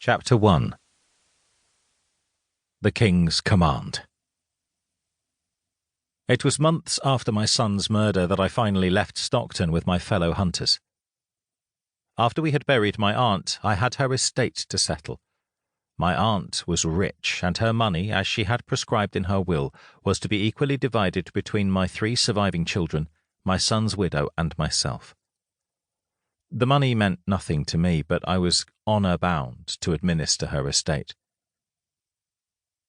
Chapter 1. The King's Command. It was months after my son's murder that I finally left Stockton with my fellow hunters. After we had buried my aunt, I had her estate to settle. My aunt was rich, and her money, as she had prescribed in her will, was to be equally divided between my 3 surviving children, my son's widow, and myself. The money meant nothing to me, but I was honour-bound to administer her estate.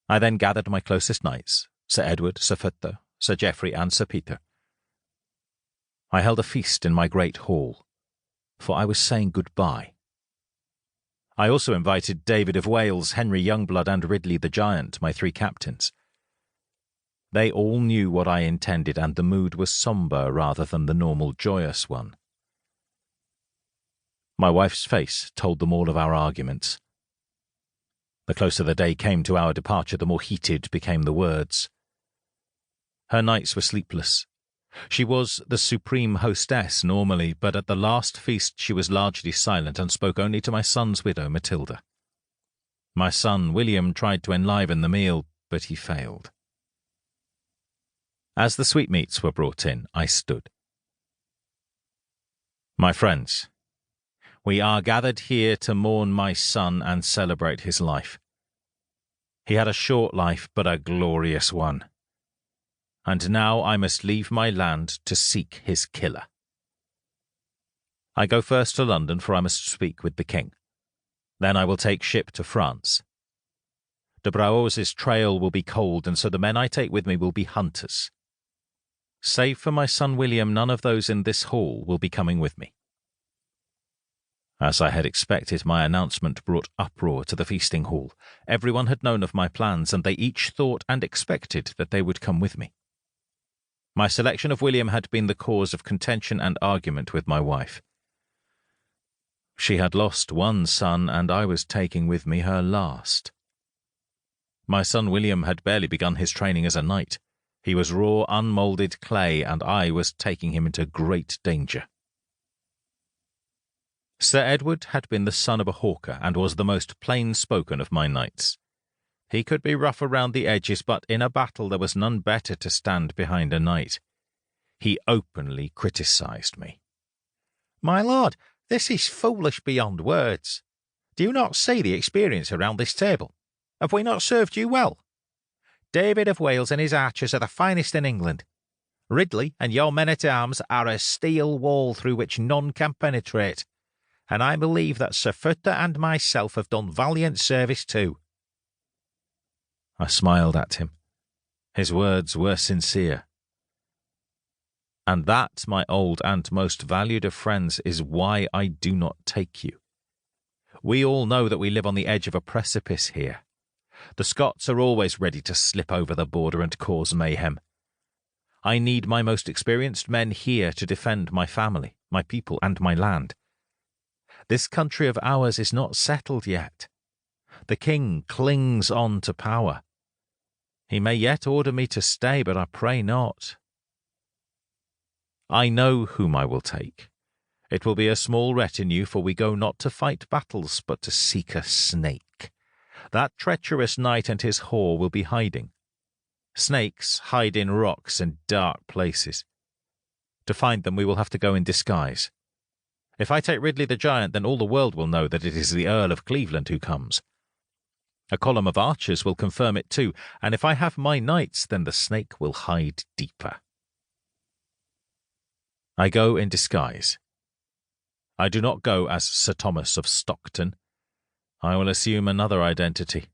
I then gathered my closest knights, Sir Edward, Sir Poitou, Sir Geoffrey, and Sir Peter. I held a feast in my great hall, for I was saying goodbye. I also invited David of Wales, Henry Youngblood, and Ridley the Giant, my 3 captains. They all knew what I intended, and the mood was sombre rather than the normal joyous one. My wife's face told them all of our arguments. The closer the day came to our departure, the more heated became the words. Her nights were sleepless. She was the supreme hostess normally, but at the last feast she was largely silent and spoke only to my son's widow, Matilda. My son, William, tried to enliven the meal, but he failed. As the sweetmeats were brought in, I stood. My friends, we are gathered here to mourn my son and celebrate his life. He had a short life, but a glorious one. And now I must leave my land to seek his killer. I go first to London, for I must speak with the king. Then I will take ship to France. De Braos's trail will be cold, and so the men I take with me will be hunters. Save for my son William, none of those in this hall will be coming with me. As I had expected, my announcement brought uproar to the feasting hall. Everyone had known of my plans, and they each thought and expected that they would come with me. My selection of William had been the cause of contention and argument with my wife. She had lost one son, and I was taking with me her last. My son William had barely begun his training as a knight. He was raw, unmoulded clay, and I was taking him into great danger. Sir Edward had been the son of a hawker, and was the most plain-spoken of my knights. He could be rough around the edges, but in a battle there was none better to stand behind a knight. He openly criticised me. "My lord, this is foolish beyond words. Do you not see the experience around this table? Have we not served you well? David of Wales and his archers are the finest in England. Ridley and your men-at-arms are a steel wall through which none can penetrate. And I believe that Sir Poitou and myself have done valiant service too." I smiled at him. His words were sincere. And that, my old and most valued of friends, is why I do not take you. We all know that we live on the edge of a precipice here. The Scots are always ready to slip over the border and cause mayhem. I need my most experienced men here to defend my family, my people, and my land. This country of ours is not settled yet. The king clings on to power. He may yet order me to stay, but I pray not. I know whom I will take. It will be a small retinue, for we go not to fight battles, but to seek a snake. That treacherous knight and his whore will be hiding. Snakes hide in rocks and dark places. To find them we will have to go in disguise. If I take Ridley the Giant, then all the world will know that it is the Earl of Cleveland who comes. A column of archers will confirm it too, and if I have my knights, then the snake will hide deeper. I go in disguise. I do not go as Sir Thomas of Stockton. I will assume another identity.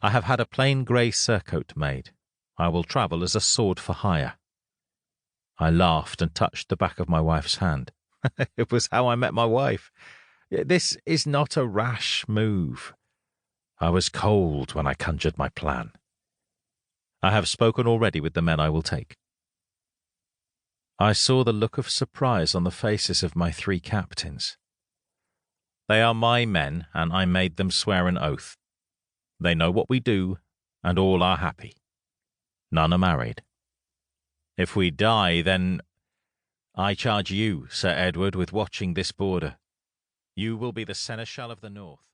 I have had a plain grey surcoat made. I will travel as a sword for hire. I laughed and touched the back of my wife's hand. It was how I met my wife. This is not a rash move. I was cold when I conjured my plan. I have spoken already with the men I will take. I saw the look of surprise on the faces of my 3 captains. They are my men, and I made them swear an oath. They know what we do, and all are happy. None are married. If we die, then I charge you, Sir Edward, with watching this border. You will be the seneschal of the north.